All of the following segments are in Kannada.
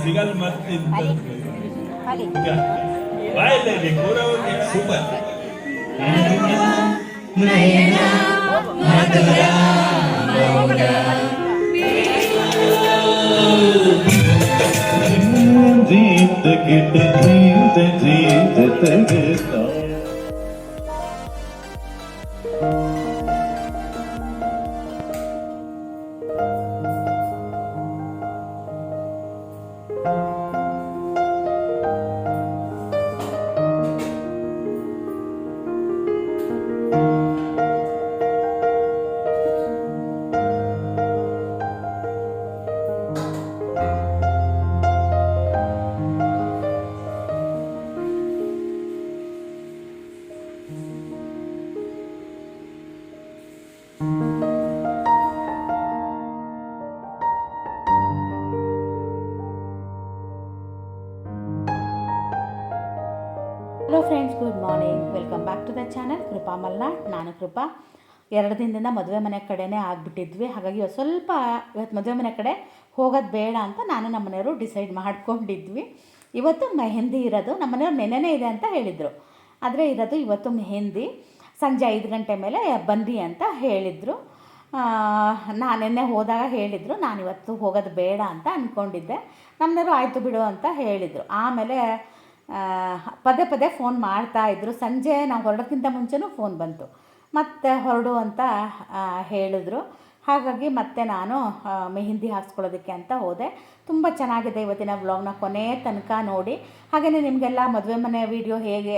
ಸಿಗಲ್ ಮತ್ತೆ ಬಾಯಲ್ಲಿ ಪೂರ ಸೂಪರ್ ನಯನ ಮಧುರ ಜೀತ ಗಿಟ್ಟ ಜೀತ ಜೀತ ತಗತ hello friends, good morning. Welcome back to the channel Krupa Malnad. ನಾನು ಕೃಪಾ. 2 ದಿನದಿಂದ ಮದುವೆ ಮನೆ ಕಡೆನೇ ಆಗಿಬಿಟ್ಟಿದ್ವಿ. ಹಾಗಾಗಿ ಇವತ್ತು ಮದುವೆ ಮನೆ ಕಡೆ ಹೋಗೋದು ಬೇಡ ಅಂತ ನಾನು ನಮ್ಮ ಮನೆಯವರು ಡಿಸೈಡ್ ಮಾಡ್ಕೊಂಡಿದ್ವಿ. ಇವತ್ತು ಮೆಹಂದಿ ಇರೋದು. ನಮ್ಮ ಮನೆಯವ್ರು ನೆನೆನೇ ಇದೆ ಅಂತ ಹೇಳಿದರು, ಆದರೆ ಇರೋದು ಇವತ್ತು ಮೆಹಂದಿ. ಸಂಜೆ 5 ಗಂಟೆ ಮೇಲೆ ಬನ್ನಿ ಅಂತ ಹೇಳಿದರು. ನಾನು ನಿನ್ನೆ ಹೋದಾಗ ಹೇಳಿದರು, ನಾನಿವತ್ತು ಹೋಗೋದು ಬೇಡ ಅಂತ ಅಂದ್ಕೊಂಡಿದ್ದೆ. ನಮ್ಮನೆಯವರು ಆಯಿತು ಬಿಡು ಅಂತ ಹೇಳಿದರು. ಆಮೇಲೆ ಪದೇ ಪದೇ ಫೋನ್ ಮಾಡ್ತಾಯಿದ್ರು. ಸಂಜೆ ನಾವು ಹೊರಡೋಕ್ಕಿಂತ ಮುಂಚೆನೂ ಫೋನ್ ಬಂತು, ಮತ್ತೆ ಹೊರಡು ಅಂತ ಹೇಳಿದ್ರು. ಹಾಗಾಗಿ ಮತ್ತೆ ನಾನು ಮೆಹಂದಿ ಹಾಕ್ಸ್ಕೊಳ್ಳೋದಕ್ಕೆ ಅಂತ ಹೋದೆ. ತುಂಬ ಚೆನ್ನಾಗಿದೆ. ಇವತ್ತಿನ ವ್ಲಾಗ್ನ ಕೊನೆ ತನಕ ನೋಡಿ. ಹಾಗೆಯೇ ನಿಮಗೆಲ್ಲ ಮದುವೆ ಮನೆ ವೀಡಿಯೋ ಹೇಗೆ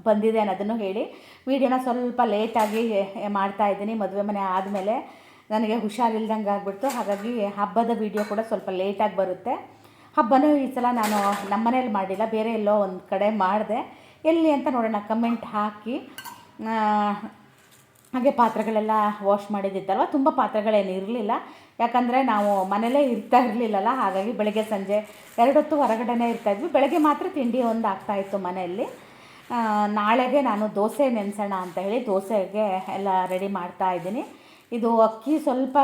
ಬಂದಿದೆ ಅನ್ನೋದನ್ನು ಹೇಳಿ. ವೀಡಿಯೋನ ಸ್ವಲ್ಪ ಲೇಟಾಗಿ ಮಾಡ್ತಾಯಿದ್ದೀನಿ. ಮದುವೆ ಮನೆ ಆದಮೇಲೆ ನನಗೆ ಹುಷಾರಿಲ್ದಂಗೆ ಆಗಿಬಿಡ್ತು. ಹಾಗಾಗಿ ಹಬ್ಬದ ವೀಡಿಯೋ ಕೂಡ ಸ್ವಲ್ಪ ಲೇಟಾಗಿ ಬರುತ್ತೆ. ಹಬ್ಬನೂ ಈ ಸಲ ನಾನು ನಮ್ಮ ಮನೇಲಿ ಮಾಡಿಲ್ಲ, ಬೇರೆ ಎಲ್ಲೋ ಒಂದು ಕಡೆ ಮಾಡಿದೆ. ಎಲ್ಲಿ ಅಂತ ನೋಡೋಣ, ಕಮೆಂಟ್ ಹಾಕಿ. ಹಾಗೆ ಪಾತ್ರೆಗಳೆಲ್ಲ ವಾಶ್ ಮಾಡಿದ್ದಿತ್ತಲ್ವ, ತುಂಬ ಪಾತ್ರೆಗಳೇನು ಇರಲಿಲ್ಲ. ಯಾಕಂದರೆ ನಾವು ಮನೇಲೇ ಇರ್ತಾ ಇರಲಿಲ್ಲಲ್ಲ. ಹಾಗಾಗಿ ಬೆಳಗ್ಗೆ ಸಂಜೆ 2 ಹೊತ್ತು ಹೊರಗಡೆನೇ ಇರ್ತಾಯಿದ್ವಿ. ಬೆಳಗ್ಗೆ ಮಾತ್ರ ತಿಂಡಿ ಒಂದು ಆಗ್ತಾಯಿತ್ತು ಮನೆಯಲ್ಲಿ. ನಾಳೆಗೆ ನಾನು ದೋಸೆ ನೆನೆಸೋಣ ಅಂತ ಹೇಳಿ ದೋಸೆಗೆ ಎಲ್ಲ ರೆಡಿ ಮಾಡ್ತಾಯಿದ್ದೀನಿ. ಇದು ಅಕ್ಕಿ ಸ್ವಲ್ಪ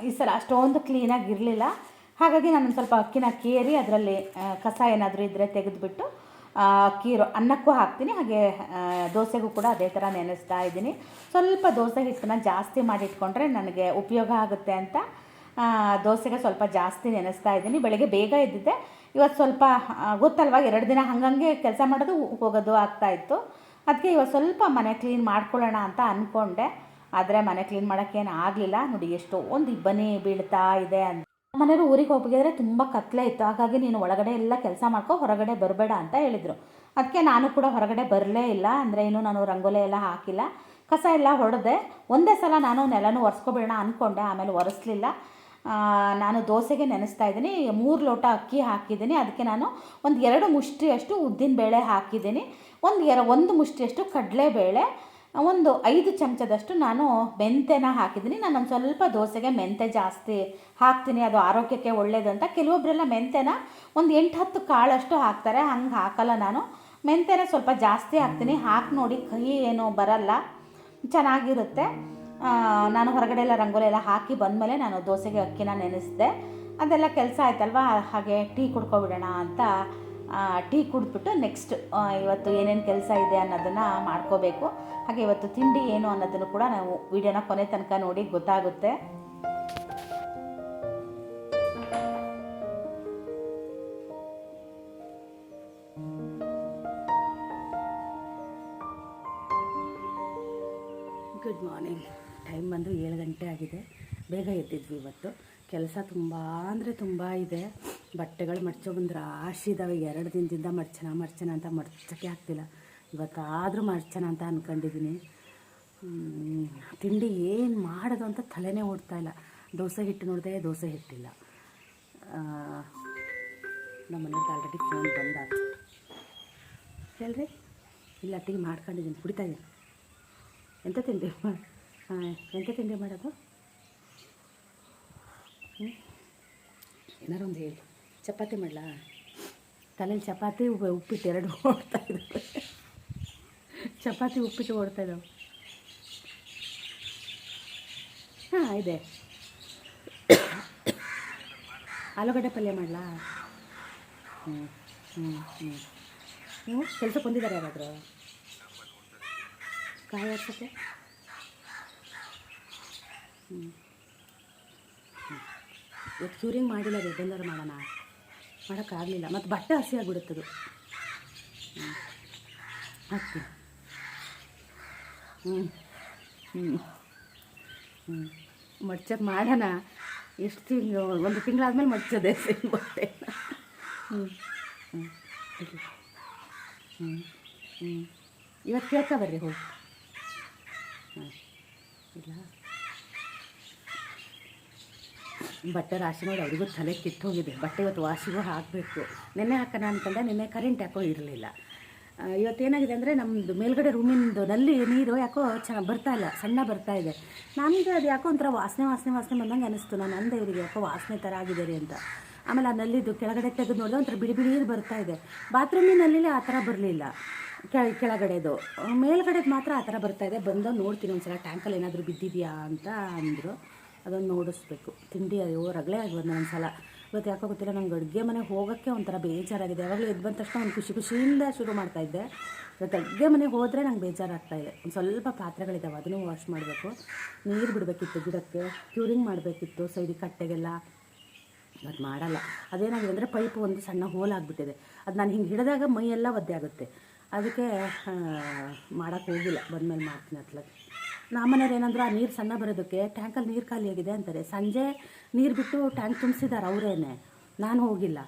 ಈ ಸಲ ಅಷ್ಟೊಂದು ಕ್ಲೀನಾಗಿ ಇರಲಿಲ್ಲ. ಹಾಗಾಗಿ ನಾನು ಸ್ವಲ್ಪ ಅಕ್ಕಿನ ಕೇರಿ ಅದರಲ್ಲಿ ಕಸ ಏನಾದರೂ ಇದ್ದರೆ ತೆಗೆದುಬಿಟ್ಟು ಅಕ್ಕಿ ಅನ್ನಕ್ಕೂ ಹಾಕ್ತೀನಿ. ಹಾಗೆ ದೋಸೆಗೂ ಕೂಡ ಅದೇ ಥರ ನೆನೆಸ್ತಾ ಇದ್ದೀನಿ. ಸ್ವಲ್ಪ ದೋಸೆ ಹಿಟ್ಟನ್ನ ಜಾಸ್ತಿ ಮಾಡಿಟ್ಕೊಂಡ್ರೆ ನನಗೆ ಉಪಯೋಗ ಆಗುತ್ತೆ ಅಂತ ದೋಸೆಗೆ ಸ್ವಲ್ಪ ಜಾಸ್ತಿ ನೆನೆಸ್ತಾ ಇದ್ದೀನಿ. ಬೆಳಗ್ಗೆ ಬೇಗ ಎದ್ದಿದ್ದೆ. ಇವತ್ತು ಸ್ವಲ್ಪ ಗೊತ್ತಲ್ವ, 2 ದಿನ ಹಾಗಂಗೆ ಕೆಲಸ ಮಾಡೋದು ಹೋಗೋದು ಆಗ್ತಾಯಿತ್ತು. ಅದಕ್ಕೆ ಇವತ್ತು ಸ್ವಲ್ಪ ಮನೆ ಕ್ಲೀನ್ ಮಾಡ್ಕೊಳ್ಳೋಣ ಅಂತ ಅಂದ್ಕೊಂಡೆ. ಆದರೆ ಮನೆ ಕ್ಲೀನ್ ಮಾಡೋಕ್ಕೇನು ಆಗಲಿಲ್ಲ. ನೋಡಿ ಎಷ್ಟೊಂದು ಇಬ್ಬನಿ ಬೀಳ್ತಾ ಇದೆ ಅಂತ. ಮನೆಯವರು ಊರಿಗೆ ಹೋಗಿದ್ರೆ ತುಂಬ ಕತ್ಲೆ ಇತ್ತು. ಹಾಗಾಗಿ ನೀನು ಒಳಗಡೆ ಎಲ್ಲ ಕೆಲಸ ಮಾಡ್ಕೊ, ಹೊರಗಡೆ ಬರಬೇಡ ಅಂತ ಹೇಳಿದರು. ಅದಕ್ಕೆ ನಾನು ಕೂಡ ಹೊರಗಡೆ ಬರಲೇ ಇಲ್ಲ. ಅಂದರೆ ಇನ್ನೂ ನಾನು ರಂಗೋಲಿ ಎಲ್ಲ ಹಾಕಿಲ್ಲ, ಕಸ ಎಲ್ಲ ಹೊಡೆದೆ. ಒಂದೇ ಸಲ ನಾನು ನೆಲನೂ ಒರೆಸ್ಕೊಬೇಡ ಅಂದ್ಕೊಂಡೆ, ಆಮೇಲೆ ಒರೆಸ್ಲಿಲ್ಲ. ನಾನು ದೋಸೆಗೆ ನೆನೆಸ್ತಾ ಇದ್ದೀನಿ. 3 ಲೋಟ ಅಕ್ಕಿ ಹಾಕಿದ್ದೀನಿ. ಅದಕ್ಕೆ ನಾನು ಒಂದು 2 ಮುಷ್ಟಿಯಷ್ಟು ಉದ್ದಿನಬೇಳೆ ಹಾಕಿದ್ದೀನಿ. ಒಂದು ಮುಷ್ಟಿಯಷ್ಟು ಕಡಲೆಬೇಳೆ, ಒಂದು 5 ಚಮಚದಷ್ಟು ನಾನು ಮೆಂತೆನ ಹಾಕಿದ್ದೀನಿ. ನಾನು ಸ್ವಲ್ಪ ದೋಸೆಗೆ ಮೆಂತೆ ಜಾಸ್ತಿ ಹಾಕ್ತೀನಿ, ಅದು ಆರೋಗ್ಯಕ್ಕೆ ಒಳ್ಳೆಯದು ಅಂತ. ಕೆಲವೊಬ್ಬರೆಲ್ಲ ಮೆಂತೆನ ಒಂದು 8-10 ಕಾಳಷ್ಟು ಹಾಕ್ತಾರೆ, ಹಂಗೆ ಹಾಕಲ್ಲ ನಾನು. ಮೆಂತೆನ ಸ್ವಲ್ಪ ಜಾಸ್ತಿ ಹಾಕ್ತೀನಿ. ಹಾಕಿ ನೋಡಿ, ಕಹಿ ಏನೋ ಬರಲ್ಲ, ಚೆನ್ನಾಗಿರುತ್ತೆ. ನಾನು ಹೊರಗಡೆ ಎಲ್ಲ ರಂಗೋಲಿ ಎಲ್ಲ ಹಾಕಿ ಬಂದಮೇಲೆ ನಾನು ದೋಸೆಗೆ ಅಕ್ಕಿನ ನೆನೆಸಿದೆ. ಅದೆಲ್ಲ ಕೆಲಸ ಆಯ್ತಲ್ವ. ಹಾಗೆ ಟೀ ಕುಡ್ಕೊಬಿಡೋಣ ಅಂತ ಟೀ ಕುಡಿದ್ಬಿಟ್ಟು ನೆಕ್ಸ್ಟ್ ಇವತ್ತು ಏನೇನು ಕೆಲಸ ಇದೆ ಅನ್ನೋದನ್ನು ಮಾಡ್ಕೋಬೇಕು. ಹಾಗೆ ಇವತ್ತು ತಿಂಡಿ ಏನು ಅನ್ನೋದನ್ನು ಕೂಡ ನಾವು ವಿಡಿಯೋನ ಕೊನೆ ತನಕ ನೋಡಿ ಗೊತ್ತಾಗುತ್ತೆ. Good morning. ಟೈಮ್ ಬಂದು 7 ಗಂಟೆ ಆಗಿದೆ. ಬೇಗ ಎದ್ದಿದ್ವಿ ಇವತ್ತು. ಕೆಲಸ ತುಂಬ ಅಂದರೆ ತುಂಬ ಇದೆ. ಬಟ್ಟೆಗಳು ಮಡ್ಚೊಬಂದು ರಾಶಿ ಇದ್ದಾವೆ. 2 ದಿನದಿಂದ ಮಡ್ಚೋಣ ಅಂತ ಮಡ್ಚೋಕ್ಕೆ ಆಗ್ತಿಲ್ಲ. ಇವತ್ತಾದರೂ ಮಡ್ಚೋಣ ಅಂತ ಅಂದ್ಕೊಂಡಿದ್ದೀನಿ. ತಿಂಡಿ ಏನು ಮಾಡೋದು ಅಂತ ತಲೆನೇ ಓಡ್ತಾಯಿಲ್ಲ. ದೋಸೆ ಹಿಟ್ಟು ನೋಡಿದೆ, ದೋಸೆ ಹಿಟ್ಟಿಲ್ಲ. ನಮ್ಮ ಮನೆಯವ್ರದ್ದು ಆಲ್ರೆಡಿ ಫೋನ್ ಬಂದಾಯ್ತು. ಹೇಳ್ರಿ, ಇಲ್ಲ ಟೀ ಮಾಡ್ಕೊಂಡಿದ್ದೀನಿ, ಕುಡಿತಾ ಇದ್ದೀನಿ. ಎಂಥ ತಿಂಡಿ ಎಂಥ ತಿಂಡಿ ಮಾಡೋದು? ಏನಾರು ಒಂದು ಹೇಳಿ. ಚಪಾತಿ ಮಾಡಲಾ? ತಲೆಯಲ್ಲಿ ಚಪಾತಿ ಉಪ್ಪಿಟ್ಟು ಎರಡು ಓಡ್ತಾಯಿದ್ದಾವೆ. ಚಪಾತಿ ಉಪ್ಪಿಟ್ಟು ಓಡ್ತಾಯಿದ್ದಾವೆ. ಹಾಂ, ಇದೆ. ಆಲೂಗಡ್ಡೆ ಪಲ್ಯ ಮಾಡಲಾ? ನೀವು ಕೆಲ್ಸಕ್ಕೆ ಬಂದಿದ್ದಾರೆ ಯಾರಾದರೂ ಕಾಯಿ ಹಾಕ್ಸೋಕ್ಕೆ? ಇವತ್ತು ಕ್ಯೂರಿಂಗ್ ಮಾಡಿಲ್ಲ, ರೆಗ್ಯುಲರ್ ಮಾಡೋಣ. ಮಾಡೋಕ್ಕಾಗಲಿಲ್ಲ, ಮತ್ತು ಬಟ್ಟೆ ಹಸಿ ಆಗಿಬಿಡುತ್ತದು. ಹಾಕ್ತೀನಿ. ಮಡ್ಚೋದು ಮಾಡೋಣ. ಎಷ್ಟು ತಿಂಗಳು, ಒಂದು ತಿಂಗಳಾದ್ಮೇಲೆ ಮಡ್ಚೋದೆ ಬಟ್ಟೆ. ಇವತ್ತು ಕೇಳ್ಕೊ ಬರ್ರಿ, ಹೋಗಿ. ಇಲ್ಲ, ಬಟ್ಟೆ ರಾಶಿ ನೋಡಿ ಅವರಿಗೂ ತಲೆ ಕಿತ್ತೋಗಿದೆ. ಬಟ್ಟೆ ಇವತ್ತು ವಾಶಿಗೂ ಹಾಕಬೇಕು. ನೆನ್ನೆ ಹಾಕೋಣ ಅಂದ್ಕೊಂಡೆ, ನಿನ್ನೆ ಕರೆಂಟ್ ಯಾಕೋ ಇರಲಿಲ್ಲ. ಇವತ್ತೇನಾಗಿದೆ ಅಂದರೆ ನಮ್ಮದು ಮೇಲ್ಗಡೆ ರೂಮಿಂದು ನಲ್ಲಿ ನೀರು ಯಾಕೋ ಬರ್ತಾಯಿಲ್ಲ, ಸಣ್ಣ ಬರ್ತಾಯಿದೆ. ನನಗೆ ಅದು ಯಾಕೋ ಒಂಥರ ವಾಸನೆ ಬಂದಂಗೆ ಅನ್ನಿಸ್ತು. ನಾನು ಅಂದೆ ಇವರಿಗೆ ಯಾಕೋ ವಾಸನೆ ಥರ ಆಗಿದೆ ರೀ ಅಂತ. ಆಮೇಲೆ ಆ ನಲ್ಲಿದ್ದು ಕೆಳಗಡೆ ತೆಗೆದು ನೋಡಿದೆ, ಒಂಥರ ಬಿಡಿ ಬಿಡಿ ಬರ್ತಾಯಿದೆ. ಬಾತ್ರೂಮಿನಲ್ಲಿ ಆ ಥರ ಬರಲಿಲ್ಲ, ಕೆಳಗಡೆದು. ಮೇಲ್ಗಡೆದು ಮಾತ್ರ ಆ ಥರ ಬರ್ತಾಯಿದೆ. ಬಂದು ನೋಡ್ತೀನಿ ಒಂದು ಸಲ, ಟ್ಯಾಂಕಲ್ಲಿ ಏನಾದರೂ ಬಿದ್ದಿದೆಯಾ ಅಂತ ಅಂದರು. ಅದನ್ನು ನೋಡಿಸ್ಬೇಕು. ತಿಂಡಿ ಅಯ್ಯೋ ರಗಳೆ ಆಗಿ ಬಂದು ಒಂದು ಸಲ. ಇವತ್ತು ಯಾಕೋ ಗೊತ್ತಿಲ್ಲ, ನಂಗೆ ಅಡುಗೆ ಮನೆಗೆ ಹೋಗೋಕ್ಕೆ ಒಂಥರ ಬೇಜಾರಾಗಿದೆ. ಯಾವಾಗಲೂ ಎದ್ದು ಬಂದ ತಕ್ಷಣ ಒಂದು ಖುಷಿಯಿಂದ ಶುರು ಮಾಡ್ತಾಯಿದ್ದೆ. ಇವತ್ತು ಅಡುಗೆ ಮನೆಗೆ ಹೋದರೆ ನಂಗೆ ಬೇಜಾರಾಗ್ತಾಯಿದೆ. ಒಂದು ಸ್ವಲ್ಪ ಪಾತ್ರೆಗಳಿದ್ದಾವೆ, ಅದನ್ನು ವಾಶ್ ಮಾಡಬೇಕು. ನೀರು ಬಿಡಬೇಕಿತ್ತು ಗಿಡಕ್ಕೆ, ಕ್ಯೂರಿಂಗ್ ಮಾಡಬೇಕಿತ್ತು ಸೈಡಿಗೆ ಕಟ್ಟೆಗೆಲ್ಲ. ಅದು ಮಾಡಲ್ಲ. ಅದೇನಾಗಿದೆ ಅಂದರೆ ಪೈಪು ಒಂದು ಸಣ್ಣ ಹೋಲ್ ಆಗಿಬಿಟ್ಟಿದೆ. ಅದು ನಾನು ಹಿಂಗೆ ಹಿಡಿದಾಗ ಮೈಯೆಲ್ಲ ಒದ್ದೆ ಆಗುತ್ತೆ. ಅದಕ್ಕೆ ಮಾಡೋಕ್ಕೆ ಹೋಗಿಲ್ಲ. ಬಂದಮೇಲೆ ಮಾಡ್ತೀನಿ ಅತ್ಲಾಗೆ. ನಮ್ಮನೆಯವ್ರು ಏನಂದ್ರೆ ಆ ನೀರು ಸಣ್ಣ ಬರೋದಕ್ಕೆ ಟ್ಯಾಂಕಲ್ಲಿ ನೀರು ಖಾಲಿಯಾಗಿದೆ ಅಂತಾರೆ. ಸಂಜೆ ನೀರು ಬಿಟ್ಟು ಟ್ಯಾಂಕ್ ತುಂಬಿಸಿದ್ದಾರೆ ಅವರೇನೆ, ನಾನು ಹೋಗಿಲ್ಲ.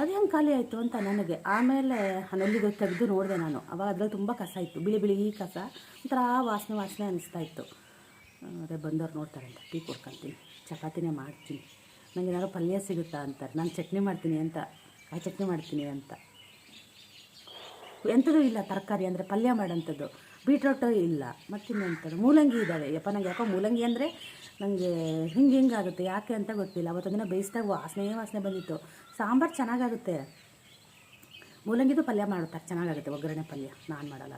ಅದು ಹೆಂಗೆ ಖಾಲಿ ಆಯಿತು ಅಂತ ನನಗೆ. ಆಮೇಲೆ ನಲ್ಲಿಗೆ ತೆಗೆದು ನೋಡಿದೆ ನಾನು. ಅವಾಗ ಅದ್ರಲ್ಲಿ ತುಂಬ ಕಸ ಇತ್ತು, ಬಿಳಿ ಕಸ, ಒಂಥರ ವಾಸನೆ ಅನ್ನಿಸ್ತಾ ಇತ್ತು. ಅದೇ ಬಂದವ್ರು ನೋಡ್ತಾರೆ ಅಂತ ಟೀ ಕೊಡ್ಕೊತೀನಿ. ಚಪಾತಿನೇ ಮಾಡ್ತೀನಿ. ನನಗೆ ಏನಾದ್ರು ಪಲ್ಯ ಸಿಗುತ್ತಾ ಅಂತಾರೆ. ನಾನು ಚಟ್ನಿ ಮಾಡ್ತೀನಿ ಅಂತ, ಕಾಯಿ ಚಟ್ನಿ ಮಾಡ್ತೀನಿ ಅಂತ. ಎಂಥದೂ ಇಲ್ಲ ತರಕಾರಿ ಅಂದರೆ ಪಲ್ಯ ಮಾಡೋಂಥದ್ದು. ಬೀಟ್ರೋಟು ಇಲ್ಲ, ಮತ್ತಿನ್ನೆಂಥದ್ದು ಮೂಲಂಗಿ ಇದ್ದಾವೆ. ಯಪ್ಪ, ನಂಗೆ ಯಾಕೋ ಮೂಲಂಗಿ ಅಂದರೆ ನನಗೆ ಹಿಂಗಾಗುತ್ತೆ, ಯಾಕೆ ಅಂತ ಗೊತ್ತಿಲ್ಲ. ಅವತ್ತೊಂದಿನ ಬೇಯಿಸಿದಾಗ ವಾಸನೆ ಬಂದಿತ್ತು. ಸಾಂಬಾರು ಚೆನ್ನಾಗಾಗುತ್ತೆ, ಮೂಲಂಗಿದು ಪಲ್ಯ ಮಾಡ್ತಾರೆ, ಚೆನ್ನಾಗಾಗುತ್ತೆ. ಒಗ್ಗರಣೆ ಪಲ್ಯ ನಾನು ಮಾಡಲ್ಲ.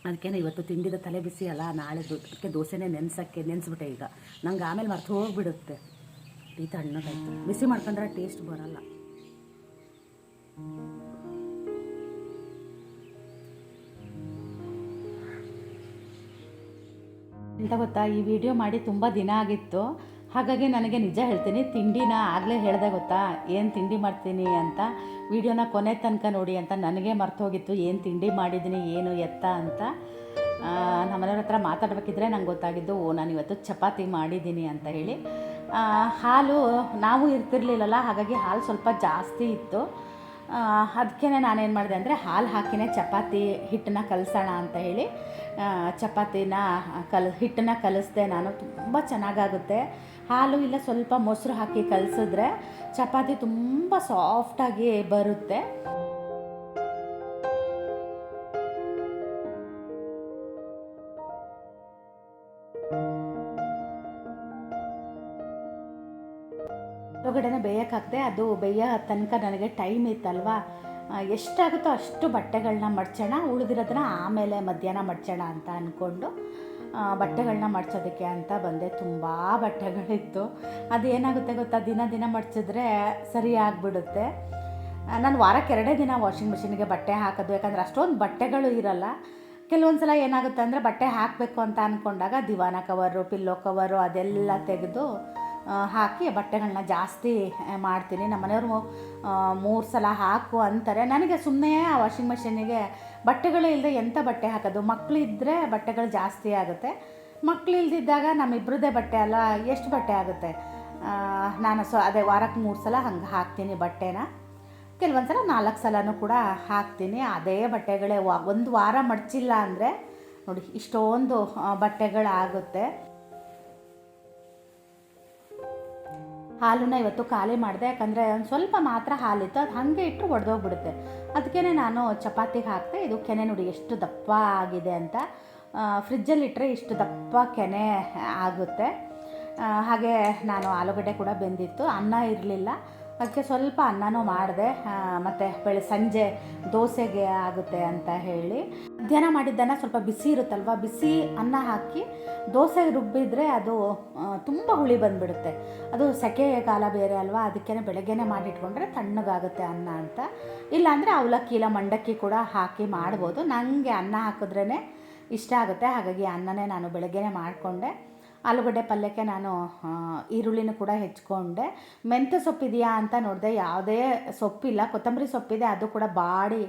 ಅದಕ್ಕೇನೆ ಇವತ್ತು ತಿಂಡಿದ ತಲೆ ಬಿಸಿ ಅಲ್ಲ, ನಾಳೆ ಅದಕ್ಕೆ ದೋಸೆನೇ ನೆನೆಸ್ಬಿಟ್ಟೆ. ಈಗ ನಂಗೆ ಆಮೇಲೆ ಮರ್ತು ಹೋಗಿಬಿಡುತ್ತೆ. ಟೀ ತಣ್ಣಗಾಯ್ತು, ಬಿಸಿ ಮಾಡ್ಕೊಂಡ್ರೆ ಟೇಸ್ಟ್ ಬರಲ್ಲ. ಎಂತ ಗೊತ್ತಾ, ಈ ವಿಡಿಯೋ ಮಾಡಿ ತುಂಬ ದಿನ ಆಗಿತ್ತು. ಹಾಗಾಗಿ ನನಗೆ ನಿಜ ಹೇಳ್ತೀನಿ, ತಿಂಡಿನ ಆಗಲೇ ಹೇಳಿದೆ ಗೊತ್ತಾ, ಏನು ತಿಂಡಿ ಮಾಡ್ತೀನಿ ಅಂತ. ವಿಡಿಯೋನ ಕೊನೆ ತನಕ ನೋಡಿ ಅಂತ ನನಗೆ ಮರ್ತೋಗಿತ್ತು, ಏನು ತಿಂಡಿ ಮಾಡಿದ್ದೀನಿ ಏನು ಎತ್ತ ಅಂತ. ನಮ್ಮನೆಯವ್ರ ಹತ್ರ ಮಾತಾಡಬೇಕಿದ್ರೆ ನಂಗೆ ಗೊತ್ತಾಗಿದ್ದು, ನಾನು ಇವತ್ತು ಚಪಾತಿ ಮಾಡಿದ್ದೀನಿ ಅಂತ ಹೇಳಿ. ಹಾಲು ನಾವು ಇರ್ತಿರ್ಲಿಲ್ಲಲ್ಲ, ಹಾಗಾಗಿ ಹಾಲು ಸ್ವಲ್ಪ ಜಾಸ್ತಿ ಇತ್ತು. ಅದಕ್ಕೆ ನಾನೇನು ಮಾಡಿದೆ ಅಂದರೆ ಹಾಲು ಹಾಕಿನೇ ಚಪಾತಿ ಹಿಟ್ಟನ್ನ ಕಲಸೋಣ ಅಂತ ಹೇಳಿ ಚಪಾತಿನ ಹಿಟ್ಟನ್ನ ಕಲಿಸ್ದೆ ನಾನು. ತುಂಬ ಚೆನ್ನಾಗಾಗುತ್ತೆ. ಹಾಲು ಇಲ್ಲ ಸ್ವಲ್ಪ ಮೊಸರು ಹಾಕಿ ಕಲಿಸಿದ್ರೆ ಚಪಾತಿ ತುಂಬ ಸಾಫ್ಟಾಗಿ ಬರುತ್ತೆ. ಹೊರಗಡೆನೇ ಬೇಯೋಕ್ಕಾಗದೆ, ಅದು ಬೇಯೋ ತನಕ ನನಗೆ ಟೈಮ್ ಇತ್ತಲ್ವ. ಎಷ್ಟಾಗುತ್ತೋ ಅಷ್ಟು ಬಟ್ಟೆಗಳನ್ನ ಮಡ್ಚೋಣ, ಉಳಿದಿರೋದನ್ನ ಆಮೇಲೆ ಮಧ್ಯಾಹ್ನ ಮಡ್ಚೋಣ ಅಂತ ಅಂದ್ಕೊಂಡು ಬಟ್ಟೆಗಳನ್ನ ಮಡ್ಚೋದಕ್ಕೆ ಅಂತ ಬಂದೆ. ತುಂಬ ಬಟ್ಟೆಗಳಿತ್ತು. ಅದೇನಾಗುತ್ತೆ ಗೊತ್ತಾ, ದಿನ ಮಡ್ಚಿದ್ರೆ ಸರಿ ಆಗಿಬಿಡುತ್ತೆ. ನಾನು ವಾರಕ್ಕೆ 2 ದಿನ ವಾಷಿಂಗ್ ಮಿಷಿನ್ಗೆ ಬಟ್ಟೆ ಹಾಕೋದು, ಯಾಕಂದರೆ ಅಷ್ಟೊಂದು ಬಟ್ಟೆಗಳು ಇರಲ್ಲ. ಕೆಲವೊಂದು ಸಲ ಏನಾಗುತ್ತೆ ಅಂದರೆ ಬಟ್ಟೆ ಹಾಕಬೇಕು ಅಂತ ಅಂದ್ಕೊಂಡಾಗ ದಿವಾನ ಕವರು, ಪಿಲ್ಲೋ ಕವರು ಅದೆಲ್ಲ ತೆಗೆದು ಹಾಕಿ ಬಟ್ಟೆಗಳನ್ನ ಜಾಸ್ತಿ ಮಾಡ್ತೀನಿ. ನಮ್ಮ ಮನೆಯವರು 3 ಸಲ ಹಾಕು ಅಂತಾರೆ. ನನಗೆ ಸುಮ್ಮನೆ ಆ ವಾಷಿಂಗ್ ಮಿಷಿನಿಗೆ ಬಟ್ಟೆಗಳು ಇಲ್ಲದೆ ಎಂಥ ಬಟ್ಟೆ ಹಾಕೋದು. ಮಕ್ಕಳಿದ್ದರೆ ಬಟ್ಟೆಗಳು ಜಾಸ್ತಿ ಆಗುತ್ತೆ. ಮಕ್ಕಳು ಇಲ್ದಿದ್ದಾಗ ನಮ್ಮಿಬ್ಬರದೇ ಬಟ್ಟೆ ಅಲ್ಲ, ಎಷ್ಟು ಬಟ್ಟೆ ಆಗುತ್ತೆ. ನಾನು ಅದೇ ವಾರಕ್ಕೆ 3 ಸಲ ಹಂಗೆ ಹಾಕ್ತೀನಿ ಬಟ್ಟೆನ. ಕೆಲವೊಂದು ಸಲ 4 ಸಲನೂ ಕೂಡ ಹಾಕ್ತೀನಿ. ಅದೇ ಬಟ್ಟೆಗಳೇ ಒಂದು ವಾರ ಮಡಚಿಲ್ಲ ಅಂದರೆ ನೋಡಿ ಇಷ್ಟೊಂದು ಬಟ್ಟೆಗಳಾಗುತ್ತೆ. ಹಾಲನ್ನ ಇವತ್ತು ಖಾಲಿ ಮಾಡಿದೆ, ಯಾಕಂದರೆ ಒಂದು ಸ್ವಲ್ಪ ಮಾತ್ರ ಹಾಲಿತ್ತು, ಅದು ಹಾಗೆ ಇಟ್ಟರು ಒಡೆದೋಗ್ಬಿಡುತ್ತೆ. ಅದಕ್ಕೇ ನಾನು ಚಪಾತಿಗೆ ಹಾಕಿದೆ. ಇದು ಕೆನೆ ನೋಡಿ ಎಷ್ಟು ದಪ್ಪ ಆಗಿದೆ ಅಂತ. ಫ್ರಿಜ್ಜಲ್ಲಿಟ್ಟರೆ ಇಷ್ಟು ದಪ್ಪ ಕೆನೆ ಆಗುತ್ತೆ. ಹಾಗೆ ನಾನು ಆಲೂಗಡ್ಡೆ ಕೂಡ ಬೆಂದಿತ್ತು, ಅನ್ನ ಇರಲಿಲ್ಲ, ಅದಕ್ಕೆ ಸ್ವಲ್ಪ ಅನ್ನನೂ ಮಾಡಿದೆ. ಮತ್ತು ಸಂಜೆ ದೋಸೆಗೆ ಆಗುತ್ತೆ ಅಂತ ಹೇಳಿ ಮಧ್ಯಾಹ್ನ ಮಾಡಿದ್ದನ್ನು ಸ್ವಲ್ಪ ಬಿಸಿ ಇರುತ್ತಲ್ವ, ಬಿಸಿ ಅನ್ನ ಹಾಕಿ ದೋಸೆ ರುಬ್ಬಿದರೆ ಅದು ತುಂಬ ಹುಳಿ ಬಂದುಬಿಡುತ್ತೆ. ಅದು ಸೆಕೆಗಾಲ ಬೇರೆ ಅಲ್ವಾ, ಅದಕ್ಕೇ ಬೆಳಗ್ಗೆನೇ ಮಾಡಿಟ್ಕೊಂಡ್ರೆ ತಣ್ಣಗಾಗುತ್ತೆ ಅನ್ನ ಅಂತ. ಇಲ್ಲಾಂದರೆ ಅವಲಕ್ಕಿ ಇಲ್ಲ ಮಂಡಕ್ಕಿ ಕೂಡ ಹಾಕಿ ಮಾಡ್ಬೋದು. ನನಗೆ ಅನ್ನ ಹಾಕಿದ್ರೇ ಇಷ್ಟ ಆಗುತ್ತೆ, ಹಾಗಾಗಿ ಅನ್ನನೇ ನಾನು ಬೆಳಗ್ಗೆನೇ ಮಾಡಿಕೊಂಡೆ. ಆಲೂಗಡ್ಡೆ ಪಲ್ಯಕ್ಕೆ ನಾನು ಈರುಳ್ಳಿನೂ ಕೂಡ ಹೆಚ್ಕೊಂಡೆ. ಮೆಂತ್ಯ ಸೊಪ್ಪಿದೆಯಾ ಅಂತ ನೋಡಿದೆ, ಯಾವುದೇ ಸೊಪ್ಪಿಲ್ಲ. ಕೊತ್ತಂಬರಿ ಸೊಪ್ಪಿದೆ, ಅದು ಕೂಡ ಬಾಡಿ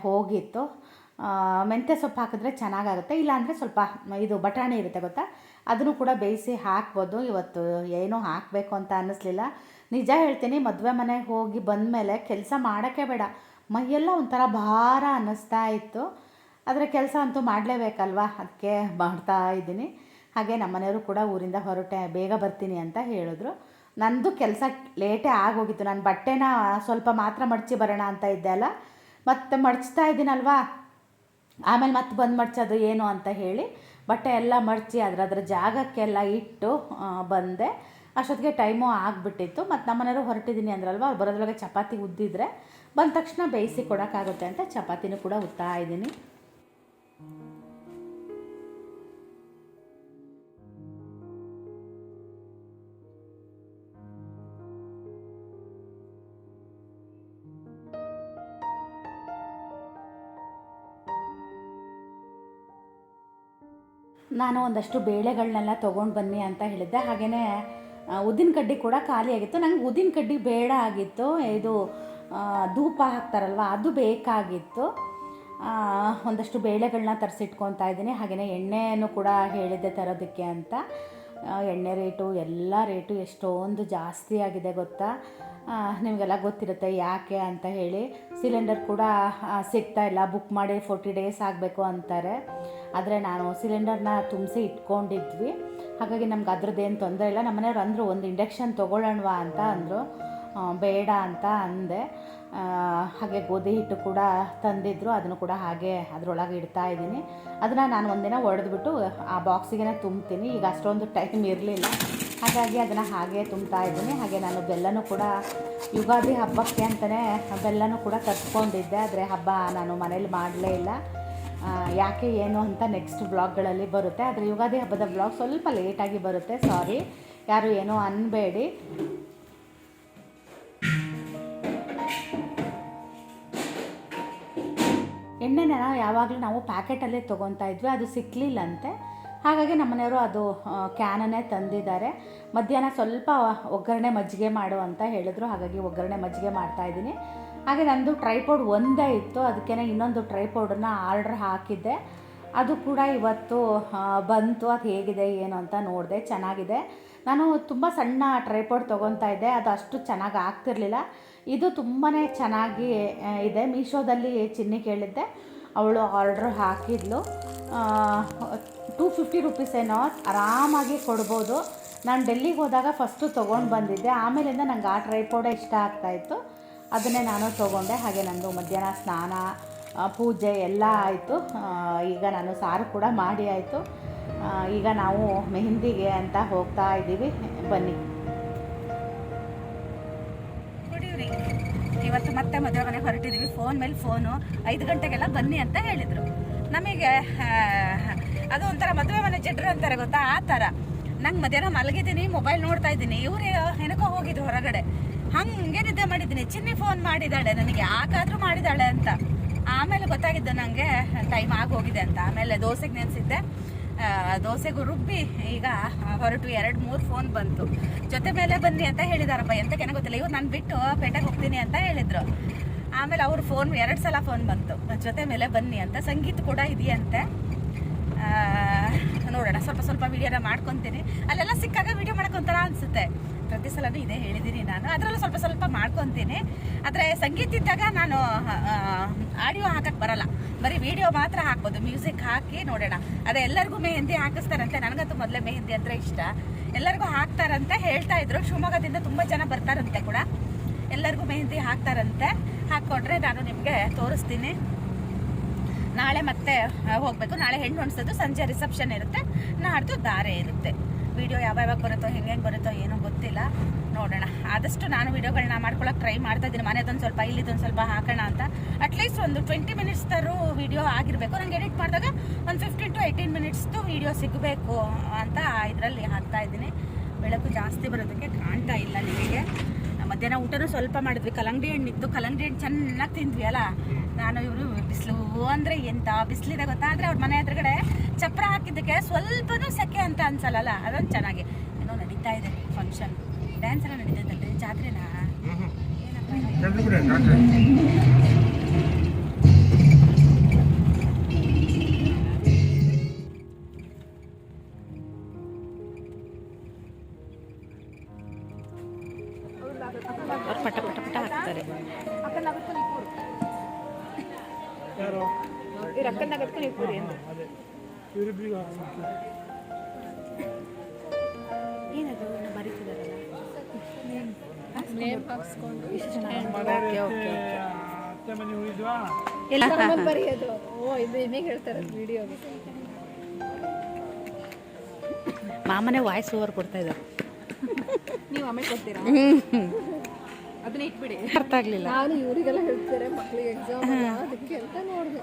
ಹೋಗಿತ್ತು. ಮೆಂತ್ಯ ಸೊಪ್ಪು ಹಾಕಿದ್ರೆ ಚೆನ್ನಾಗಾಗುತ್ತೆ. ಇಲ್ಲಾಂದರೆ ಸ್ವಲ್ಪ ಇದು ಬಟಾಣಿ ಇರುತ್ತೆ ಗೊತ್ತಾ, ಅದನ್ನು ಕೂಡ ಬೇಯಿಸಿ ಹಾಕ್ಬೋದು. ಇವತ್ತು ಏನೂ ಹಾಕಬೇಕು ಅಂತ ಅನ್ನಿಸ್ಲಿಲ್ಲ. ನಿಜ ಹೇಳ್ತೀನಿ, ಮದುವೆ ಮನೆಗೆ ಹೋಗಿ ಬಂದಮೇಲೆ ಕೆಲಸ ಮಾಡೋಕ್ಕೆ ಬೇಡ, ಮೈಯೆಲ್ಲ ಒಂಥರ ಭಾರ ಅನ್ನಿಸ್ತಾ ಇತ್ತು. ಆದರೆ ಕೆಲಸ ಅಂತೂ ಮಾಡಲೇಬೇಕಲ್ವ, ಅದಕ್ಕೆ ಮಾಡ್ತಾ ಇದ್ದೀನಿ. ಹಾಗೆ ನಮ್ಮ ಮನೆಯವರು ಕೂಡ ಊರಿಂದ ಹೊರಟೆ, ಬೇಗ ಬರ್ತೀನಿ ಅಂತ ಹೇಳಿದ್ರು. ನನ್ನದು ಕೆಲಸ ಲೇಟೇ ಆಗೋಗಿತ್ತು. ನಾನು ಬಟ್ಟೆನ ಸ್ವಲ್ಪ ಮಾತ್ರ ಮಡಚಿ ಬರೋಣ ಅಂತ ಇದ್ದೆ ಅಲ್ಲ, ಮತ್ತು ಮಡಚ್ತಾ ಇದ್ದೀನಲ್ವಾ, ಆಮೇಲೆ ಮತ್ತೆ ಬಂದು ಮಡ್ಚೋದು ಏನು ಅಂತ ಹೇಳಿ ಬಟ್ಟೆ ಎಲ್ಲ ಮಡಚಿ ಅದರ ಜಾಗಕ್ಕೆಲ್ಲ ಇಟ್ಟು ಬಂದೆ. ಅಷ್ಟೊತ್ತಿಗೆ ಟೈಮು ಆಗಿಬಿಟ್ಟಿತ್ತು. ಮತ್ತು ನಮ್ಮ ಮನೆಯವರು ಹೊರಟಿದ್ದೀನಿ ಅಂದ್ರಲ್ವ, ಅವ್ರು ಬರೋದ್ರೊಳಗೆ ಚಪಾತಿ ಉದ್ದಿದ್ರೆ ಬಂದ ತಕ್ಷಣ ಬೇಯಿಸಿ ಕೊಡೋಕ್ಕಾಗುತ್ತೆ ಅಂತ ಚಪಾತಿನೂ ಕೂಡ ಉತ್ತಾ ಇದ್ದೀನಿ. ನಾನು ಒಂದಷ್ಟು ಬೇಳೆಗಳನ್ನೆಲ್ಲ ತೊಗೊಂಡು ಬನ್ನಿ ಅಂತ ಹೇಳಿದ್ದೆ. ಹಾಗೆಯೇ ಉದ್ದಿನ ಕಡ್ಡಿ ಕೂಡ ಖಾಲಿ ಆಗಿತ್ತು. ನನಗೆ ಉದ್ದಿನ ಕಡ್ಡಿ ಬೇಡ ಆಗಿತ್ತು, ಇದು ಧೂಪ ಹಾಕ್ತಾರಲ್ವ ಅದು ಬೇಕಾಗಿತ್ತು. ಒಂದಷ್ಟು ಬೇಳೆಗಳನ್ನ ತರಿಸಿಟ್ಕೊತಾ ಇದ್ದೀನಿ. ಹಾಗೆಯೇ ಎಣ್ಣೆನೂ ಕೂಡ ಹೇಳಿದ್ದೆ ತರೋದಕ್ಕೆ ಅಂತ. ಎಣ್ಣೆ ರೇಟು ಎಲ್ಲ ರೇಟು ಎಷ್ಟೊಂದು ಜಾಸ್ತಿ ಆಗಿದೆ ಗೊತ್ತಾ. ನಿಮಗೆಲ್ಲ ಗೊತ್ತಿರುತ್ತೆ ಯಾಕೆ ಅಂತ ಹೇಳಿ. ಸಿಲಿಂಡರ್ ಕೂಡ ಸಿಗ್ತಾಯಿಲ್ಲ, ಬುಕ್ ಮಾಡಿ 40 days ಆಗಬೇಕು ಅಂತಾರೆ. ಆದರೆ ನಾನು ಸಿಲಿಂಡರ್ನ ತುಂಬಿಸಿ ಇಟ್ಕೊಂಡಿದ್ವಿ, ಹಾಗಾಗಿ ನಮ್ಗೆ ಅದ್ರದ್ದೇನು ತೊಂದರೆ ಇಲ್ಲ. ನಮ್ಮ ಮನೆಯವ್ರು ಅಂದರು ಒಂದು ಇಂಡಕ್ಷನ್ ತೊಗೊಳ್ಳೋಣವಾ ಅಂತ ಅಂದರು. ಬೇಡ ಅಂತ ಅಂದೆ. ಹಾಗೆ ಗೋಧಿ ಹಿಟ್ಟು ಕೂಡ ತಂದಿದ್ದರು, ಅದನ್ನು ಕೂಡ ಹಾಗೆ ಅದರೊಳಗೆ ಇಡ್ತಾ ಇದ್ದೀನಿ. ಅದನ್ನು ನಾನು ಒಂದಿನ ಒಡೆದ್ಬಿಟ್ಟು ಆ ಬಾಕ್ಸಿಗೆ ತುಂಬ್ತೀನಿ. ಈಗ ಅಷ್ಟೊಂದು ಟೈಮ್ ಇರಲಿಲ್ಲ, ಹಾಗಾಗಿ ಅದನ್ನು ಹಾಗೆ ತುಂಬ್ತಾ ಇದ್ದೀನಿ. ಹಾಗೆ ನಾನು ಬೆಲ್ಲನೂ ಕೂಡ ಯುಗಾದಿ ಹಬ್ಬಕ್ಕೆ ಅಂತಲೇ ಬೆಲ್ಲನೂ ಕೂಡ ತರಿಸ್ಕೊಂಡಿದ್ದೆ, ಆದರೆ ಹಬ್ಬ ನಾನು ಮನೇಲಿ ಮಾಡಲೇ ಇಲ್ಲ. ಯಾಕೆ ಏನು ಅಂತ ನೆಕ್ಸ್ಟ್ ಬ್ಲಾಗ್ಗಳಲ್ಲಿ ಬರುತ್ತೆ. ಆದರೆ ಯುಗಾದಿ ಹಬ್ಬದ ಬ್ಲಾಗ್ ಸ್ವಲ್ಪ ಲೇಟಾಗಿ ಬರುತ್ತೆ, ಸಾರಿ, ಯಾರು ಏನೋ ಅನ್ನಬೇಡಿ. ಎಣ್ಣೆನ ಯಾವಾಗಲೂ ನಾವು ಪ್ಯಾಕೆಟಲ್ಲೇ ತೊಗೊತಾ ಇದ್ವಿ, ಅದು ಸಿಕ್ಕಲಿಲ್ಲಂತೆ. ಹಾಗಾಗಿ ನಮ್ಮನೆಯವರು ಅದು ಕ್ಯಾನನ್ನೇ ತಂದಿದ್ದಾರೆ. ಮಧ್ಯಾಹ್ನ ಸ್ವಲ್ಪ ಒಗ್ಗರಣೆ ಮಜ್ಜಿಗೆ ಮಾಡು ಅಂತ ಹೇಳಿದ್ರು, ಹಾಗಾಗಿ ಒಗ್ಗರಣೆ ಮಜ್ಜಿಗೆ ಮಾಡ್ತಾಯಿದ್ದೀನಿ. ಹಾಗೆ ನಂದು ಟ್ರೈಪೋಡ್ ಒಂದೇ ಇತ್ತು, ಅದಕ್ಕೆ ಇನ್ನೊಂದು ಟ್ರೈಪೋಡನ್ನು ಆರ್ಡ್ರ್ ಹಾಕಿದ್ದೆ. ಅದು ಕೂಡ ಇವತ್ತು ಬಂತು. ಅದು ಹೇಗಿದೆ ಏನು ಅಂತ ನೋಡಿದೆ, ಚೆನ್ನಾಗಿದೆ. ನಾನು ತುಂಬ ಸಣ್ಣ ಟ್ರೈಪೋಡ್ ತೊಗೊತಾ ಇದ್ದೆ, ಅದು ಅಷ್ಟು ಚೆನ್ನಾಗಿ ಆಗ್ತಿರ್ಲಿಲ್ಲ. ಇದು ತುಂಬಾ ಚೆನ್ನಾಗಿ ಇದೆ. ಮೀಶೋದಲ್ಲಿ ಚಿನ್ನಿ ಕೇಳಿದ್ದೆ, ಅವಳು ಆರ್ಡ್ರ್ ಹಾಕಿದ್ಲು. 250 rupees ಏನೋ, ಆರಾಮಾಗಿ ಕೊಡ್ಬೋದು. ನಾನು ಡೆಲ್ಲಿಗೆ ಹೋದಾಗ ಫಸ್ಟು ತೊಗೊಂಡು ಬಂದಿದ್ದೆ, ಆಮೇಲಿಂದ ನಂಗೆ ಆ ಟ್ರೈಪೋಡೇ ಇಷ್ಟ ಆಗ್ತಾಯಿತ್ತು, ಅದನ್ನೇ ನಾನು ತೊಗೊಂಡೆ. ಹಾಗೆ ನಂದು ಮಧ್ಯಾಹ್ನ ಸ್ನಾನ ಪೂಜೆ ಎಲ್ಲ ಆಯಿತು. ಈಗ ನಾನು ಸಾರು ಕೂಡ ಮಾಡಿ ಆಯಿತು. ಈಗ ನಾವು ಮೆಹಂದಿಗೆ ಅಂತ ಹೋಗ್ತಾ ಇದ್ದೀವಿ, ಬನ್ನಿ. ಇವತ್ತು ಮತ್ತೆ ಮದುವೆ ಮನೆಗೆ ಹೊರಟಿದ್ದೀವಿ. ಫೋನ್ ಮೇಲೆ ಫೋನು 5 ಗಂಟೆಗೆಲ್ಲ ಬನ್ನಿ ಅಂತ ಹೇಳಿದರು. ನಮಗೆ ಅದು ಒಂಥರ ಮದುವೆ ಮನೆ ಜಡ್ರು ಅಂತಾರೆ ಗೊತ್ತಾ, ಆ ಥರ. ನಂಗೆ ಮಧ್ಯಾಹ್ನ ಮಲಗಿದ್ದೀನಿ, ಮೊಬೈಲ್ ನೋಡ್ತಾ ಇದ್ದೀನಿ, ಇವ್ರು ಏನಕ್ಕೋ ಹೋಗಿದ್ರು ಹೊರಗಡೆ. ಹಾಗೆ ನಿದ್ದೆ ಮಾಡಿದ್ದೀನಿ. ಚಿನ್ನಿ ಫೋನ್ ಮಾಡಿದ್ದಾಳೆ ನನಗೆ, ಯಾಕಾದರೂ ಮಾಡಿದ್ದಾಳೆ ಅಂತ. ಆಮೇಲೆ ಗೊತ್ತಾಗಿದ್ದು ನನಗೆ ಟೈಮ್ ಆಗೋಗಿದೆ ಅಂತ. ಆಮೇಲೆ ದೋಸೆಗೆ ನೆನೆಸಿದ್ದೆ, ದೋಸೆಗೂ ರುಬ್ಬಿ ಈಗ ಹೊರಟು 2-3 ಫೋನ್ ಬಂತು. ಜೊತೆ ಮೇಲೆ ಬನ್ನಿ ಅಂತ ಹೇಳಿದಾರಪ್ಪ, ಎಂತಕ್ಕೇನೋ ಗೊತ್ತಿಲ್ಲ. ಇವ್ರು ನಾನು ಬಿಟ್ಟು ಪೇಟೆಗೆ ಹೋಗ್ತೀನಿ ಅಂತ ಹೇಳಿದರು. ಆಮೇಲೆ ಅವ್ರ ಫೋನ್ 2 ಸಲ ಫೋನ್ ಬಂತು, ಜೊತೆ ಮೇಲೆ ಬನ್ನಿ ಅಂತ. ಸಂಗೀತ ಕೂಡ ಇದೆಯಂತೆ. ನೋಡೋಣ, ಸ್ವಲ್ಪ ವೀಡಿಯೋನ ಮಾಡ್ಕೊತೀನಿ. ಅಲ್ಲೆಲ್ಲ ಸಿಕ್ಕಾಗ ವೀಡಿಯೋ ಮಾಡ್ಕೊತಾರ ಅನಿಸುತ್ತೆ. ಪ್ರತಿ ಸಲನೂ ಇದೇ ಹೇಳಿದ್ದೀನಿ ನಾನು. ಅದರಲ್ಲೂ ಸ್ವಲ್ಪ ಸ್ವಲ್ಪ ಮಾಡ್ಕೊತೀನಿ. ಆದರೆ ಸಂಗೀತ ಇದ್ದಾಗ ನಾನು ಆಡಿಯೋ ಹಾಕಕ್ಕೆ ಬರಲ್ಲ, ಬರೀ ವಿಡಿಯೋ ಮಾತ್ರ ಹಾಕ್ಬೋದು. ಮ್ಯೂಸಿಕ್ ಹಾಕಿ ನೋಡೋಣ. ಅದೇ ಎಲ್ಲರಿಗೂ ಮೆಹಂದಿ ಹಾಕಿಸ್ತಾರಂತೆ. ನನಗಂತೂ ಮೊದಲೇ ಮೆಹಂದಿ ಅಂದರೆ ಇಷ್ಟ. ಎಲ್ಲರಿಗೂ ಹಾಕ್ತಾರಂತೆ ಹೇಳ್ತಾ ಇದ್ರು. ಶಿವಮೊಗ್ಗದಿಂದ ತುಂಬ ಜನ ಬರ್ತಾರಂತೆ ಕೂಡ. ಎಲ್ಲರಿಗೂ ಮೆಹಂದಿ ಹಾಕ್ತಾರಂತೆ. ಹಾಕ್ಕೊಂಡ್ರೆ ನಾನು ನಿಮಗೆ ತೋರಿಸ್ತೀನಿ. ನಾಳೆ ಮತ್ತೆ ಹೋಗಬೇಕು. ನಾಳೆ ಹೆಣ್ಣು ಹೊಣ್ಸೋದು, ಸಂಜೆ ರಿಸೆಪ್ಷನ್ ಇರುತ್ತೆ, ನಾಡ್ದು ಧಾರೆ ಇರುತ್ತೆ. ವಿಡಿಯೋ ಯಾವಾಗ ಬರುತ್ತೋ ಹೆಂಗೆ ಬರುತ್ತೋ ಏನೋ ಗೊತ್ತಿಲ್ಲ, ನೋಡೋಣ. ಆದಷ್ಟು ನಾನು ವಿಡಿಯೋಗಳನ್ನ ಮಾಡ್ಕೊಳಕ್ಕೆ ಟ್ರೈ ಮಾಡ್ತಾ ಇದ್ದೀನಿ. ಮನೆದೊಂದು ಸ್ವಲ್ಪ ಇಲ್ಲಿದೊಂದು ಸ್ವಲ್ಪ ಹಾಕೋಣ ಅಂತ. ಅಟ್ಲೀಸ್ಟ್ ಒಂದು 20 ಮಿನಿಟ್ಸ್ ತರೂ ವಿಡಿಯೋ ಆಗಿರಬೇಕು. ನಂಗೆ ಎಡಿಟ್ ಮಾಡಿದಾಗ ಒಂದು 15 to 18 ಮಿನಿಟ್ಸ್ದು ವಿಡಿಯೋ ಸಿಗಬೇಕು ಅಂತ ಇದರಲ್ಲಿ ಹಾಕ್ತಾ ಇದ್ದೀನಿ. ಬೆಳಕು ಜಾಸ್ತಿ ಬರೋದಕ್ಕೆ ಕಾಣ್ತಾ ಇಲ್ಲ ನಿಮಗೆ. ಮಧ್ಯಾಹ್ನ ಊಟನೂ ಸ್ವಲ್ಪ ಮಾಡಿದ್ವಿ. ಕಲ್ಲಂಗಡಿ ಹಣ್ಣಿತ್ತು, ಕಲ್ಲಂಗಡಿ ಹಣ್ಣು ಚೆನ್ನಾಗಿ ತಿಂದ್ವಿ ಅಲ್ಲ. ನಾನು ಇವರು ಬಿಸಿಲು ಅಂದರೆ ಎಂಥ ಬಿಸಿಲಿದೆ ಗೊತ್ತಾ. ಆದರೆ ಅವ್ರ ಮನೆ ಎದುರುಗಡೆ ಚಪ್ರ ಹಾಕಿದ್ದಕ್ಕೆ ಸ್ವಲ್ಪನೂ ಸೆಕೆ ಅಂತ ಅನ್ಸಲ್ಲ. ಅದೊಂದು ಚೆನ್ನಾಗಿ ಏನೋ ನಡೀತಾ ಇದೆ ಫಂಕ್ಷನ್. ಡ್ಯಾನ್ಸ್ ಎಲ್ಲ ನಡೀತೈತಲ್ರಿ, ಜಾತ್ರೆನಾ ಅವ್ರು ಪಟ ಪಟ ಪಟ ಹಾಕ್ತಾರೆ. ಏನದು ಬರೀತಿದಾರಲ್ಲ, ಮಾಮನೆ ವಾಯ್ಸ್ ಓವರ್ ಕೊಡ್ತಾ ಇದ್ದಾರೆ. ನೀವು ಆಮೇಲೆ ಕೊಡ್ತೀರಾ? ಅದನ್ನ ಇಟ್ಬಿಡಿ. ಅರ್ಥ ಆಗ್ಲಿಲ್ಲ. ನಾನು ಇವರಿಗೆಲ್ಲ ಹೇಳ್ತಾರೆ ಮಕ್ಕಳಿಗೆ ಎಕ್ಸಾಮ್ ಅದಕ್ಕೆ ಅಂತ ನೋಡಿದೆ.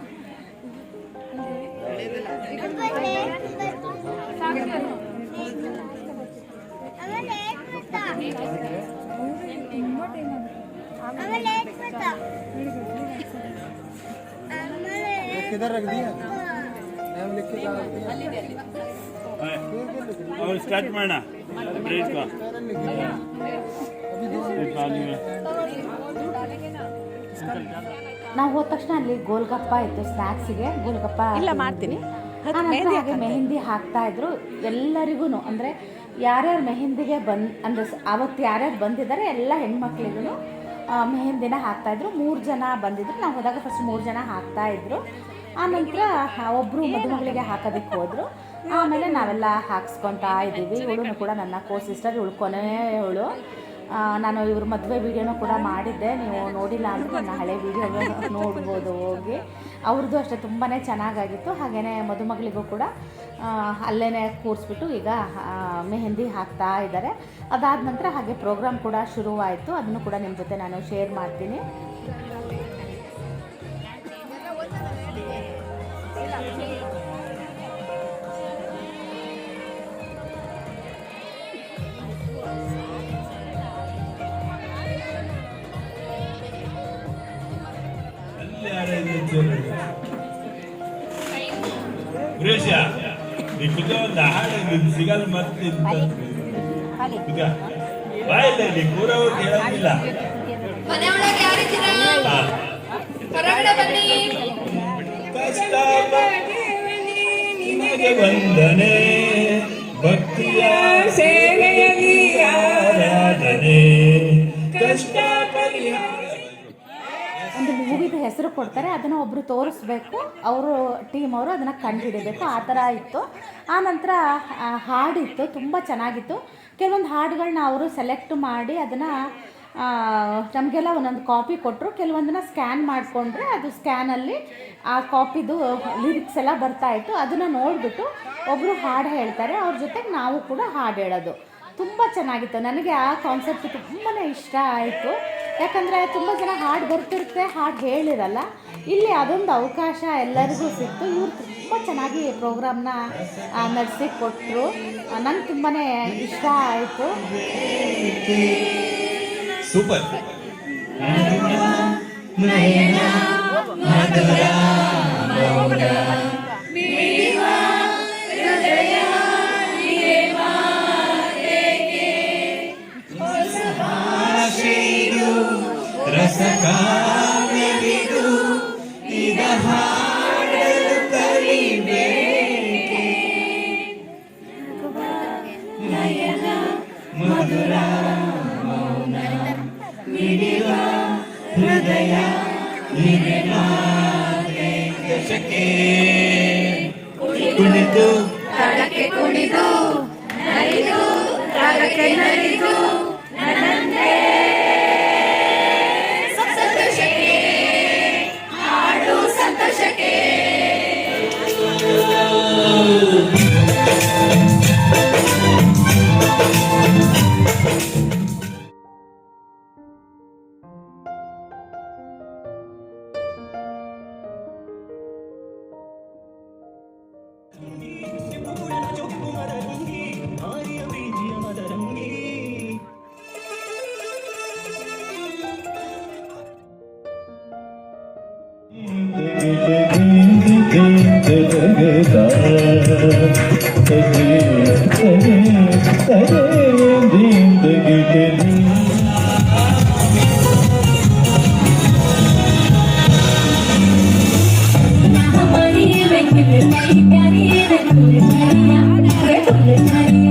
और स्टार्ट ಮಾಡೋಣ ಬ್ರೇಕ್ ನಾವು ಹೋದ ತಕ್ಷಣ ಅಲ್ಲಿ ಗೋಲ್ಗಪ್ಪ ಇತ್ತು, ಸ್ನ್ಯಾಕ್ಸಿಗೆ ಗೋಲ್ಗಪ್ಪ ಇಲ್ಲ ಮಾಡ್ತೀನಿ. ಹಾಗೆ ಮೆಹಂದಿ ಹಾಕ್ತಾ ಇದ್ರು ಎಲ್ಲರಿಗೂ. ಅಂದರೆ ಯಾರ್ಯಾರು ಮೆಹಂದಿಗೆ ಅಂದರೆ ಅವತ್ತು ಯಾರ್ಯಾರು ಬಂದಿದ್ದಾರೆ ಎಲ್ಲ ಹೆಣ್ಮಕ್ಳಿಗೂ ಮೆಹಂದಿನ ಹಾಕ್ತಾಯಿದ್ರು. 3 ಜನ ಬಂದಿದ್ರು. ನಾವು ಹೋದಾಗ ಫಸ್ಟ್ 3 ಜನ ಹಾಕ್ತಾಯಿದ್ರು. ಆನಂತರ ಒಬ್ಬರು ಮದುಮಗಳಿಗೆ ಹಾಕೋದಕ್ಕೆ ಹೋದರು. ಆಮೇಲೆ ನಾವೆಲ್ಲ ಹಾಕ್ಸ್ಕೊತಾ ಇದ್ದೀವಿ. ಇವಳು ಕೂಡ ನನ್ನ ಸಿಸ್ಟರ್, ಇವಳು ಕೊನೆಯವಳು. ನಾನು ಇವ್ರ ಮದುವೆ ವೀಡಿಯೋನೂ ಕೂಡ ಮಾಡಿದ್ದೆ. ನೀವು ನೋಡಿಲ್ಲ ಅಂದರೆ ನನ್ನ ಹಳೆ ವೀಡಿಯೋ ನೋಡ್ಬೋದು ಹೋಗಿ. ಅವ್ರದ್ದು ಅಷ್ಟೇ ತುಂಬಾ ಚೆನ್ನಾಗಾಗಿತ್ತು. ಹಾಗೆಯೇ ಮದುಮಗಳಿಗೂ ಕೂಡ ಅಲ್ಲೇ ಕೂರಿಸ್ಬಿಟ್ಟು ಈಗ ಮೆಹಂದಿ ಹಾಕ್ತಾ ಇದ್ದಾರೆ. ಅದಾದ ನಂತರ ಹಾಗೆ ಪ್ರೋಗ್ರಾಮ್ ಕೂಡ ಶುರುವಾಯಿತು. ಅದನ್ನು ಕೂಡ ನಿಮ್ಮ ಜೊತೆ ನಾನು ಶೇರ್ ಮಾಡ್ತೀನಿ. ಸುರೇಶ ನಿಜ ಒಂದು ಹಾಡು ಸಿಗಲ್ ಮತ್ತೆ ಬಾಯಲ್ಲಿ ಕೂರವ್ರು ಹೇಳೋದಿಲ್ಲ. ಕಷ್ಟ ನಿಮಗೆ ವಂದನೆ, ಭಕ್ತಿಯ ಸೇವೆಯಲ್ಲಿ ಆರಾಧನೆ, ಕಷ್ಟ ಪರಿಹಾರ. ಒಂದು ಮೂವಿದು ಹೆಸರು ಕೊಡ್ತಾರೆ, ಅದನ್ನು ಒಬ್ಬರು ತೋರಿಸ್ಬೇಕು, ಅವರು ಟೀಮ್ ಅವರು ಅದನ್ನು ಕಂಡುಹಿಡಿಬೇಕು. ಆ ಥರ ಇತ್ತು. ಆನಂತರ ಹಾಡಿತ್ತು, ತುಂಬ ಚೆನ್ನಾಗಿತ್ತು. ಕೆಲವೊಂದು ಹಾಡುಗಳನ್ನ ಅವರು ಸೆಲೆಕ್ಟ್ ಮಾಡಿ ಅದನ್ನು ನಮಗೆಲ್ಲ ಒಂದೊಂದು ಕಾಪಿ ಕೊಟ್ಟರು. ಕೆಲವೊಂದನ್ನು ಸ್ಕ್ಯಾನ್ ಮಾಡಿಕೊಂಡ್ರೆ ಅದು ಸ್ಕ್ಯಾನಲ್ಲಿ ಆ ಕಾಪಿದು ಲಿರಿಕ್ಸ್ ಎಲ್ಲ ಬರ್ತಾಯಿತ್ತು. ಅದನ್ನು ನೋಡಿಬಿಟ್ಟು ಒಬ್ಬರು ಹಾಡು ಹೇಳ್ತಾರೆ, ಅವ್ರ ಜೊತೆಗೆ ನಾವು ಕೂಡ ಹಾಡು ಹೇಳೋದು. ತುಂಬ ಚೆನ್ನಾಗಿತ್ತು. ನನಗೆ ಆ ಕಾನ್ಸೆಪ್ಟ್ ತುಂಬಾ ಇಷ್ಟ ಆಯಿತು. ಯಾಕಂದರೆ ತುಂಬ ಜನ ಹಾಡು ಬರ್ತಿರುತ್ತೆ, ಹಾಡು ಹೇಳಿರಲ್ಲ. ಇಲ್ಲಿ ಅದೊಂದು ಅವಕಾಶ ಎಲ್ಲರಿಗೂ ಸಿಕ್ತು. ಇವರು ತುಂಬ ಚೆನ್ನಾಗಿ ಪ್ರೋಗ್ರಾಮ್ನ ನಡೆಸಿ ಕೊಟ್ಟರು. ನಂಗೆ ತುಂಬಾ ಇಷ್ಟ ಆಯಿತು. ಸೂಪರ್. ರಸಕಾವ್ಯವಿದು ಇದ ಹಾಡಲು ಕಲಿಬೇಕೆ, ನಯನ ಮಧುರ ಮೌನ ಮಿಡಿವ ಹೃದಯ ಇದೆ ಮಾತೆ ದಶಕೆ ಕುಣಿದು ತಾಳಕ್ಕೆ ಕುಣಿದು ನಲಿದು ತಾಳಕ್ಕೆ ನಲಿದು ನನ್ನಂತೆ ಸಂತೋಷಕ್ಕೆ ಹಾಡು ಸಂತೋಷಕ್ಕೆ प्यारी रे प्यारी रे